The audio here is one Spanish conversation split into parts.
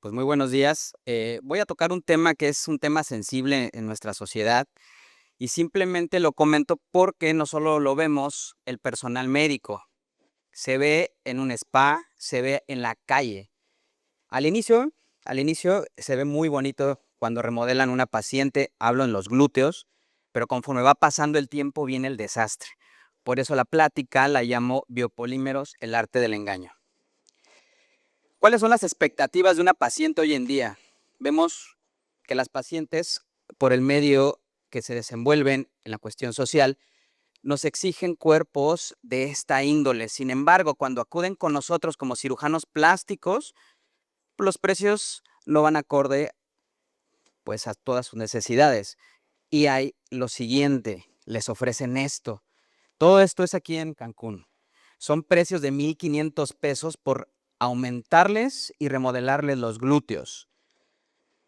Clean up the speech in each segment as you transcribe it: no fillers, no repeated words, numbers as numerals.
Pues muy buenos días. Voy a tocar un tema que es un tema sensible en nuestra sociedad y simplemente lo comento porque no solo lo vemos el personal médico, se ve en un spa, se ve en la calle. Al inicio, al inicio se ve muy bonito cuando remodelan una paciente, hablo en los glúteos, pero conforme va pasando el tiempo viene el desastre. Por eso la plática la llamo biopolímeros, el arte del engaño. ¿Cuáles son las expectativas de una paciente hoy en día? Vemos que las pacientes, por el medio que se desenvuelven en la cuestión social, nos exigen cuerpos de esta índole. Sin embargo, cuando acuden con nosotros como cirujanos plásticos, los precios no van acorde pues a todas sus necesidades. Y hay lo siguiente, les ofrecen esto. Todo esto es aquí en Cancún. Son precios de 1,500 pesos por aumentarles y remodelarles los glúteos.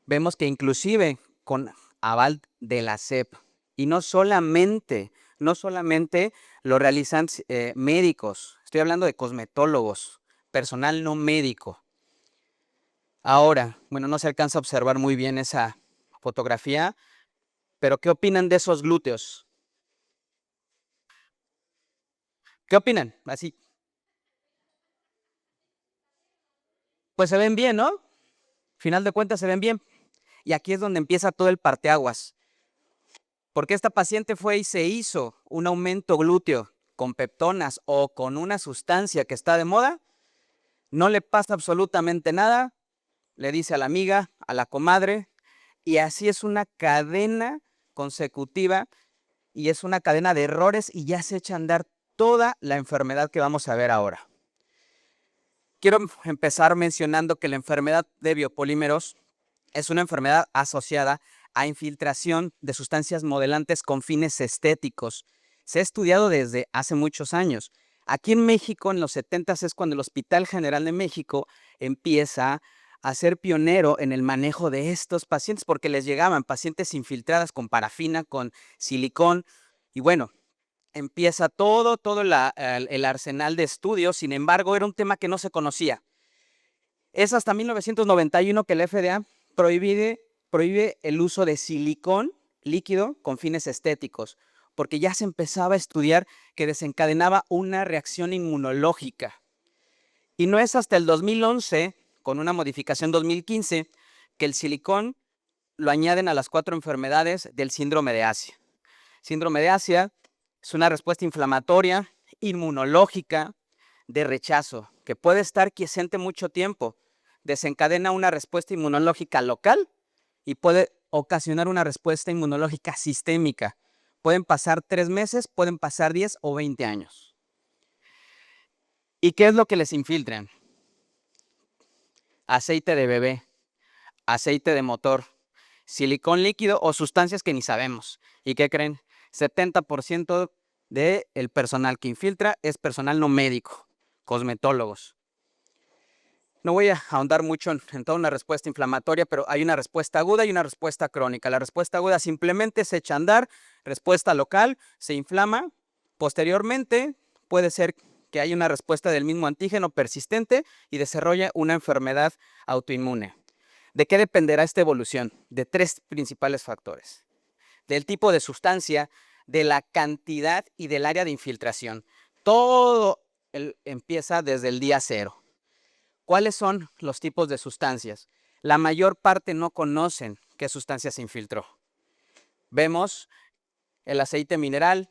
Vemos que inclusive con aval de la SEP, y no solamente lo realizan médicos, estoy hablando de cosmetólogos, personal no médico. Ahora, bueno, no se alcanza a observar muy bien esa fotografía, pero ¿qué opinan de esos glúteos? ¿Qué opinan? Así, pues se ven bien, ¿no? Final de cuentas se ven bien. Y aquí es donde empieza todo el parteaguas. Porque esta paciente fue y se hizo un aumento glúteo con peptonas o con una sustancia que está de moda, no le pasa absolutamente nada, le dice a la amiga, a la comadre, y así es una cadena consecutiva y es una cadena de errores y ya se echa a andar toda la enfermedad que vamos a ver ahora. Quiero empezar mencionando que la enfermedad de biopolímeros es una enfermedad asociada a infiltración de sustancias modelantes con fines estéticos. Se ha estudiado desde hace muchos años. Aquí en México, en los 70s, es cuando el Hospital General de México empieza a ser pionero en el manejo de estos pacientes, porque les llegaban pacientes infiltradas con parafina, con silicón, y bueno, empieza todo el arsenal de estudios. Sin embargo, era un tema que no se conocía. Es hasta 1991 que la FDA prohíbe el uso de silicón líquido con fines estéticos, porque ya se empezaba a estudiar que desencadenaba una reacción inmunológica. Y no es hasta el 2011, con una modificación 2015, que el silicón lo añaden a las 4 enfermedades del síndrome de Asia. Síndrome de Asia es una respuesta inflamatoria, inmunológica, de rechazo, que puede estar quiescente mucho tiempo, desencadena una respuesta inmunológica local y puede ocasionar una respuesta inmunológica sistémica. Pueden pasar 3 meses, pueden pasar 10 o 20 años. ¿Y qué es lo que les infiltran? Aceite de bebé, aceite de motor, silicón líquido o sustancias que ni sabemos. ¿Y qué creen? 70% del personal que infiltra es personal no médico, cosmetólogos. No voy a ahondar mucho en toda una respuesta inflamatoria, pero hay una respuesta aguda y una respuesta crónica. La respuesta aguda simplemente se echa a andar, respuesta local, se inflama. Posteriormente puede ser que haya una respuesta del mismo antígeno persistente y desarrolle una enfermedad autoinmune. ¿De qué dependerá esta evolución? De 3 principales factores: del tipo de sustancia, de la cantidad y del área de infiltración. Todo empieza desde el día 0. ¿Cuáles son los tipos de sustancias? La mayor parte no conocen qué sustancia se infiltró. Vemos el aceite mineral,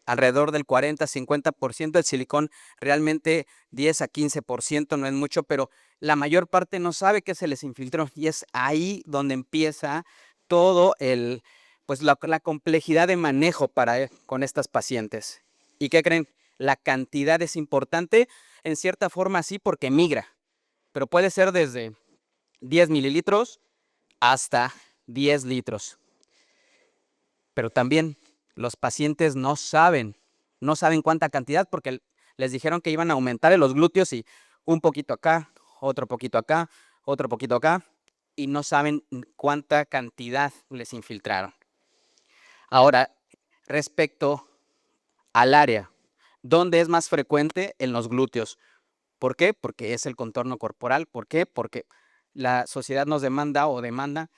alrededor del 40-50%, el silicón realmente 10 a 15%, no es mucho, pero la mayor parte no sabe qué se les infiltró y es ahí donde empieza todo pues la complejidad de manejo con estas pacientes. ¿Y qué creen? La cantidad es importante, en cierta forma sí, porque migra, pero puede ser desde 10 mililitros hasta 10 litros. Pero también los pacientes no saben cuánta cantidad, porque les dijeron que iban a aumentar en los glúteos y un poquito acá, otro poquito acá, otro poquito acá, y no saben cuánta cantidad les infiltraron. Ahora, respecto al área, ¿dónde es más frecuente? En los glúteos. ¿Por qué? Porque es el contorno corporal. ¿Por qué? Porque la sociedad nos demanda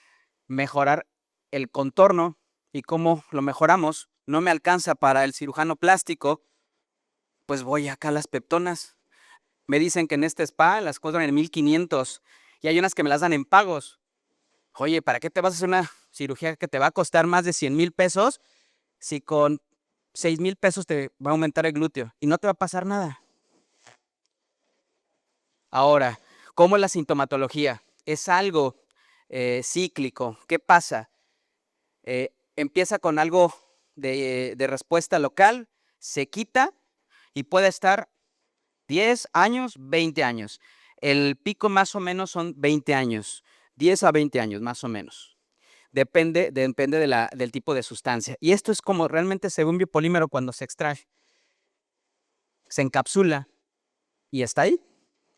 mejorar el contorno, y cómo lo mejoramos. No me alcanza para el cirujano plástico, pues voy acá a las peptonas. Me dicen que en este spa las cobran en 1,500 y hay unas que me las dan en pagos. Oye, ¿para qué te vas a hacer una cirugía que te va a costar más de 100,000 pesos si con 6,000 pesos te va a aumentar el glúteo y no te va a pasar nada? Ahora, ¿cómo es la sintomatología? Es algo cíclico. ¿Qué pasa? Empieza con algo de respuesta local, se quita y puede estar 10 años, 20 años. El pico más o menos son 20 años, 10 a 20 años más o menos. Depende del tipo de sustancia. Y esto es como realmente se ve un biopolímero cuando se extrae. Se encapsula y está ahí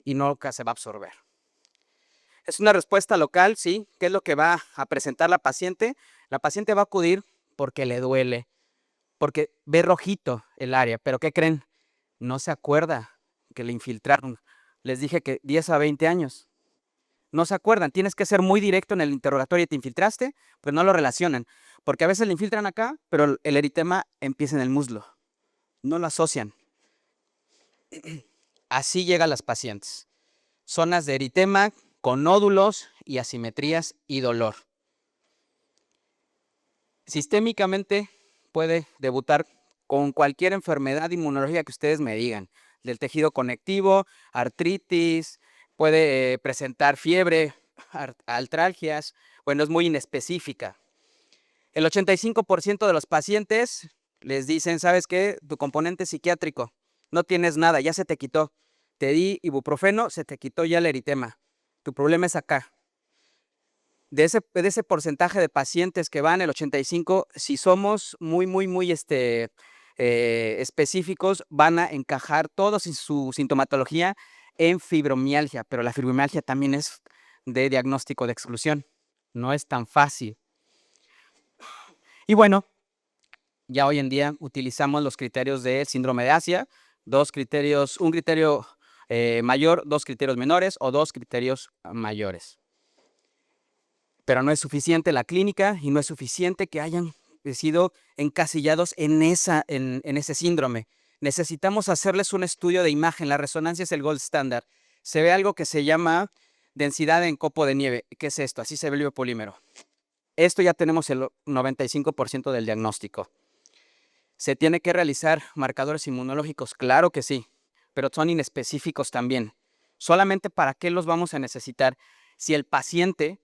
y nunca se va a absorber. Es una respuesta local, sí. ¿Qué es lo que va a presentar la paciente? La paciente va a acudir porque le duele, porque ve rojito el área, pero ¿qué creen? No se acuerda que le infiltraron. Les dije que 10 a 20 años. No se acuerdan, tienes que ser muy directo en el interrogatorio. ¿Te infiltraste? Pues no lo relacionan, porque a veces le infiltran acá, pero el eritema empieza en el muslo. No lo asocian. Así llegan las pacientes. Zonas de eritema con nódulos y asimetrías y dolor. Sistémicamente puede debutar con cualquier enfermedad inmunológica que ustedes me digan, del tejido conectivo, artritis, puede presentar fiebre, artralgias, bueno, es muy inespecífica. El 85% de los pacientes les dicen, ¿sabes qué? Tu componente psiquiátrico, no tienes nada, ya se te quitó. Te di ibuprofeno, se te quitó ya el eritema. Tu problema es acá. De ese porcentaje de pacientes que van, el 85, si somos muy específicos, van a encajar todos en su sintomatología en fibromialgia, pero la fibromialgia también es de diagnóstico de exclusión. No es tan fácil. Y bueno, ya hoy en día utilizamos los criterios del síndrome de Asia, un criterio mayor, 2 criterios menores o 2 criterios mayores. Pero no es suficiente la clínica y no es suficiente que hayan sido encasillados en ese síndrome. Necesitamos hacerles un estudio de imagen. La resonancia es el gold standard. Se ve algo que se llama densidad en copo de nieve. ¿Qué es esto? Así se ve el biopolímero. Esto ya tenemos el 95% del diagnóstico. ¿Se tiene que realizar marcadores inmunológicos? Claro que sí, pero son inespecíficos también. ¿Solamente para qué los vamos a necesitar? Si el paciente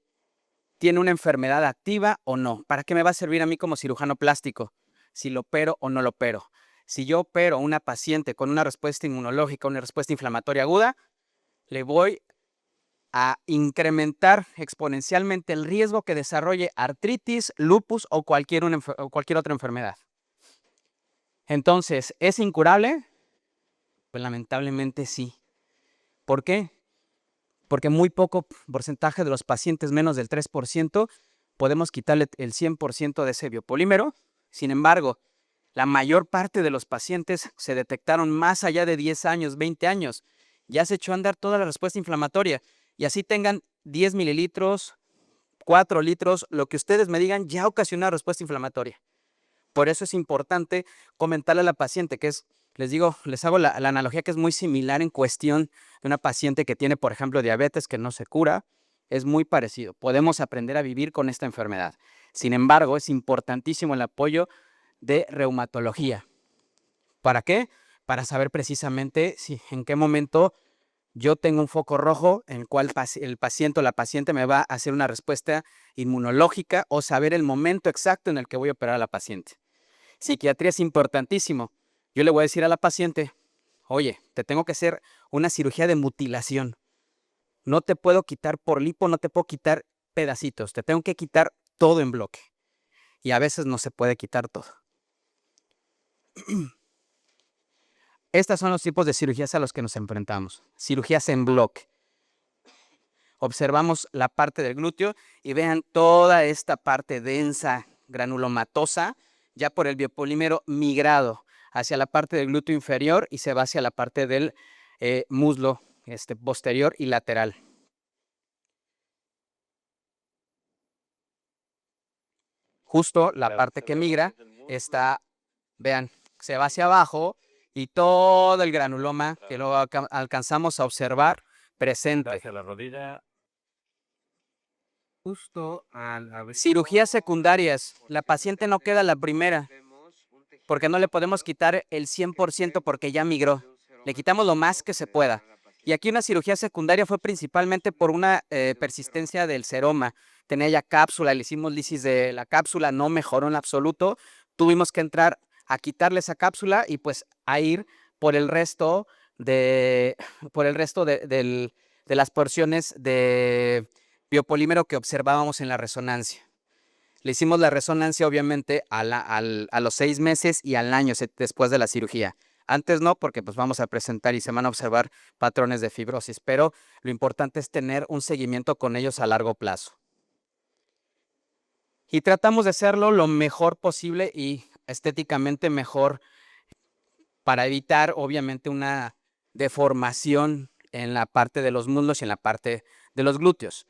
tiene una enfermedad activa o no. ¿Para qué me va a servir a mí como cirujano plástico? Si lo opero o no lo opero. Si yo opero a una paciente con una respuesta inmunológica, una respuesta inflamatoria aguda, le voy a incrementar exponencialmente el riesgo que desarrolle artritis, lupus o cualquier otra enfermedad. Entonces, ¿es incurable? Pues lamentablemente sí. ¿Por qué? Porque muy poco porcentaje de los pacientes, menos del 3%, podemos quitarle el 100% de ese biopolímero. Sin embargo, la mayor parte de los pacientes se detectaron más allá de 10 años, 20 años. Ya se echó a andar toda la respuesta inflamatoria. Y así tengan 10 mililitros, 4 litros, lo que ustedes me digan, ya ocasionó respuesta inflamatoria. Por eso es importante comentarle a la paciente, les hago la analogía que es muy similar en cuestión de una paciente que tiene, por ejemplo, diabetes que no se cura. Es muy parecido. Podemos aprender a vivir con esta enfermedad. Sin embargo, es importantísimo el apoyo de reumatología. ¿Para qué? Para saber precisamente en qué momento yo tengo un foco rojo en el cual el paciente o la paciente me va a hacer una respuesta inmunológica, o saber el momento exacto en el que voy a operar a la paciente. Psiquiatría es importantísimo. Yo le voy a decir a la paciente, oye, te tengo que hacer una cirugía de mutilación. No te puedo quitar por lipo, no te puedo quitar pedacitos, te tengo que quitar todo en bloque. Y a veces no se puede quitar todo. Estos son los tipos de cirugías a los que nos enfrentamos. Cirugías en bloque. Observamos la parte del glúteo y vean toda esta parte densa, granulomatosa, ya por el biopolímero migrado hacia la parte del glúteo inferior y se va hacia la parte del muslo posterior y lateral. Justo la parte que migra está, vean, se va hacia abajo y todo el granuloma que luego alcanzamos a observar presente. Hacia la rodilla. Justo Cirugías secundarias. La paciente no queda la primera porque no le podemos quitar el 100% porque ya migró. Le quitamos lo más que se pueda. Y aquí una cirugía secundaria fue principalmente por una persistencia del seroma. Tenía ya cápsula, le hicimos lisis de la cápsula, no mejoró en absoluto. Tuvimos que entrar a quitarle esa cápsula y pues a ir por el resto de las porciones de biopolímero que observábamos en la resonancia. Le hicimos la resonancia, obviamente, a los 6 meses y al año después de la cirugía. Antes no, porque pues vamos a presentar y se van a observar patrones de fibrosis, pero lo importante es tener un seguimiento con ellos a largo plazo. Y tratamos de hacerlo lo mejor posible y estéticamente mejor para evitar, obviamente, una deformación en la parte de los muslos y en la parte de los glúteos.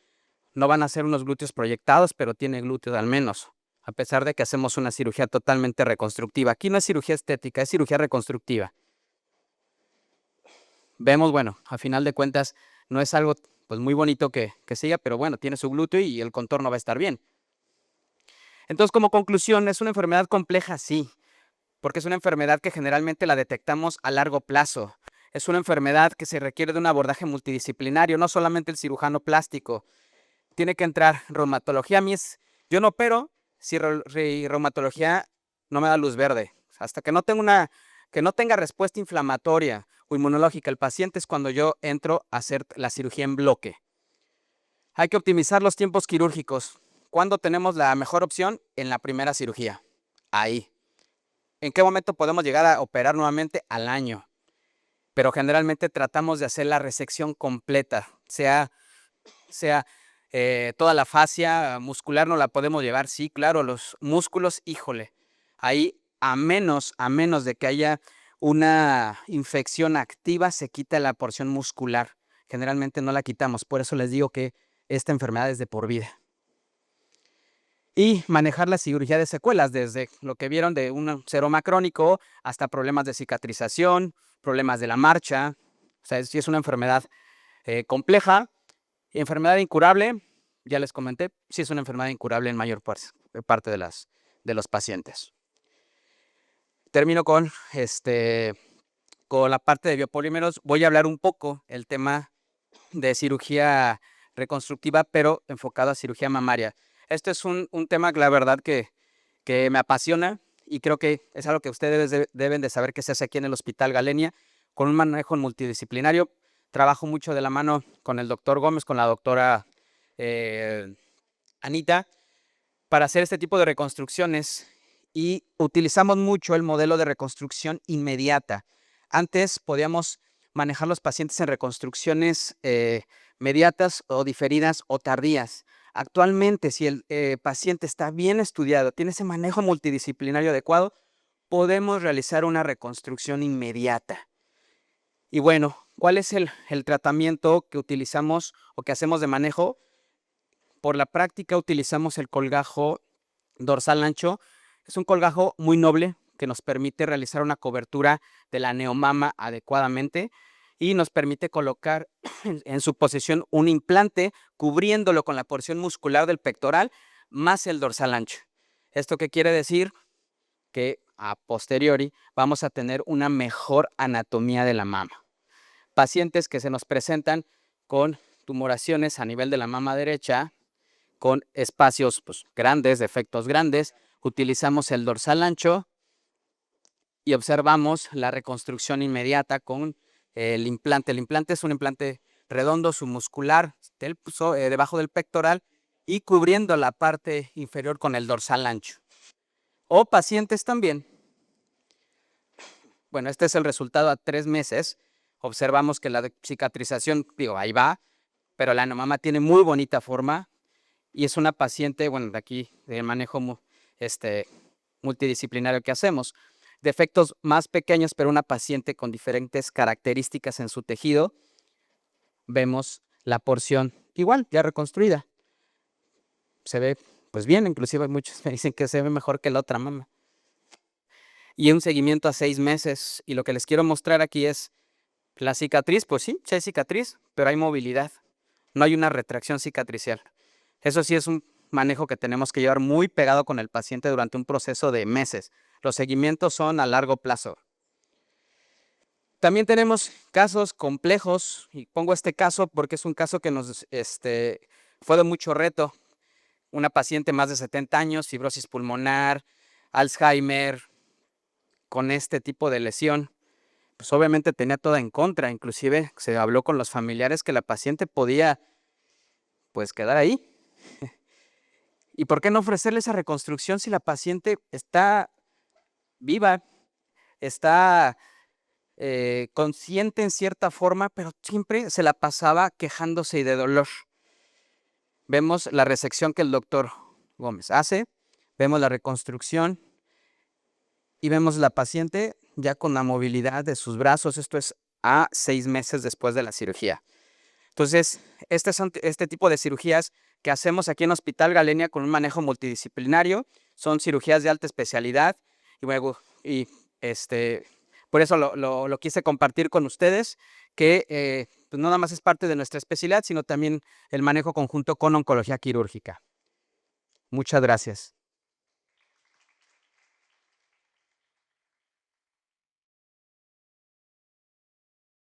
No van a ser unos glúteos proyectados, pero tiene glúteos al menos, a pesar de que hacemos una cirugía totalmente reconstructiva. Aquí no es cirugía estética, es cirugía reconstructiva. Vemos, bueno, a final de cuentas, no es algo pues muy bonito que siga, pero bueno, tiene su glúteo y el contorno va a estar bien. Entonces, como conclusión, ¿es una enfermedad compleja? Sí, porque es una enfermedad que generalmente la detectamos a largo plazo. Es una enfermedad que se requiere de un abordaje multidisciplinario, no solamente el cirujano plástico. Tiene que entrar reumatología. Yo no opero si reumatología no me da luz verde. Hasta que no tenga respuesta inflamatoria o inmunológica el paciente es cuando yo entro a hacer la cirugía en bloque. Hay que optimizar los tiempos quirúrgicos. ¿Cuándo tenemos la mejor opción? En la primera cirugía. Ahí. ¿En qué momento podemos llegar a operar nuevamente? Al año. Pero generalmente tratamos de hacer la resección completa, sea toda la fascia muscular no la podemos llevar, sí, claro, los músculos, híjole, ahí a menos de que haya una infección activa, se quita la porción muscular. Generalmente no la quitamos, por eso les digo que esta enfermedad es de por vida. Y manejar la cirugía de secuelas, desde lo que vieron de un seroma crónico hasta problemas de cicatrización, problemas de la marcha. O sea, sí es una enfermedad compleja. Enfermedad incurable, ya les comenté, sí es una enfermedad incurable en mayor parte de los pacientes. Termino con la parte de biopolímeros. Voy a hablar un poco el tema de cirugía reconstructiva, pero enfocado a cirugía mamaria. Este es un tema, la verdad, que me apasiona y creo que es algo que ustedes deben de saber que se hace aquí en el Hospital Galenia, con un manejo multidisciplinario. Trabajo mucho de la mano con el doctor Gómez, con la doctora Anita, para hacer este tipo de reconstrucciones y utilizamos mucho el modelo de reconstrucción inmediata. Antes podíamos manejar los pacientes en reconstrucciones mediatas o diferidas o tardías. Actualmente, si el paciente está bien estudiado, tiene ese manejo multidisciplinario adecuado, podemos realizar una reconstrucción inmediata. Y bueno, ¿cuál es el tratamiento que utilizamos o que hacemos de manejo? Por la práctica utilizamos el colgajo dorsal ancho. Es un colgajo muy noble que nos permite realizar una cobertura de la neomama adecuadamente y nos permite colocar en su posición un implante cubriéndolo con la porción muscular del pectoral más el dorsal ancho. ¿Esto qué quiere decir? Que a posteriori vamos a tener una mejor anatomía de la mama. Pacientes que se nos presentan con tumoraciones a nivel de la mama derecha, con espacios pues, grandes, defectos grandes, utilizamos el dorsal ancho y observamos la reconstrucción inmediata con el implante. El implante es un implante redondo, submuscular, debajo del pectoral y cubriendo la parte inferior con el dorsal ancho. O pacientes también. Bueno, este es el resultado a 3 meses. Observamos que la cicatrización, ahí va, pero la neomama tiene muy bonita forma. Y es una paciente, bueno, de aquí, del manejo multidisciplinario que hacemos. Defectos más pequeños, pero una paciente con diferentes características en su tejido. Vemos la porción igual, ya reconstruida. Se ve pues bien, inclusive muchos me dicen que se ve mejor que la otra mama. Y un seguimiento a 6 meses. Y lo que les quiero mostrar aquí es la cicatriz, pues sí hay cicatriz, pero hay movilidad. No hay una retracción cicatricial. Eso sí es un manejo que tenemos que llevar muy pegado con el paciente durante un proceso de meses. Los seguimientos son a largo plazo. También tenemos casos complejos, y pongo este caso porque es un caso que nos fue de mucho reto. Una paciente más de 70 años, fibrosis pulmonar, Alzheimer, con este tipo de lesión. Pues obviamente tenía toda en contra, inclusive se habló con los familiares que la paciente podía pues quedar ahí. ¿Y por qué no ofrecerle esa reconstrucción si la paciente está viva, está consciente en cierta forma, pero siempre se la pasaba quejándose y de dolor? Vemos la resección que el doctor Gómez hace, vemos la reconstrucción y vemos la paciente ya con la movilidad de sus brazos. Esto es a 6 meses después de la cirugía. Entonces, este tipo de cirugías que hacemos aquí en Hospital Galenia con un manejo multidisciplinario son cirugías de alta especialidad y, luego, por eso lo quise compartir con ustedes, que pues no nada más es parte de nuestra especialidad, sino también el manejo conjunto con oncología quirúrgica. Muchas gracias.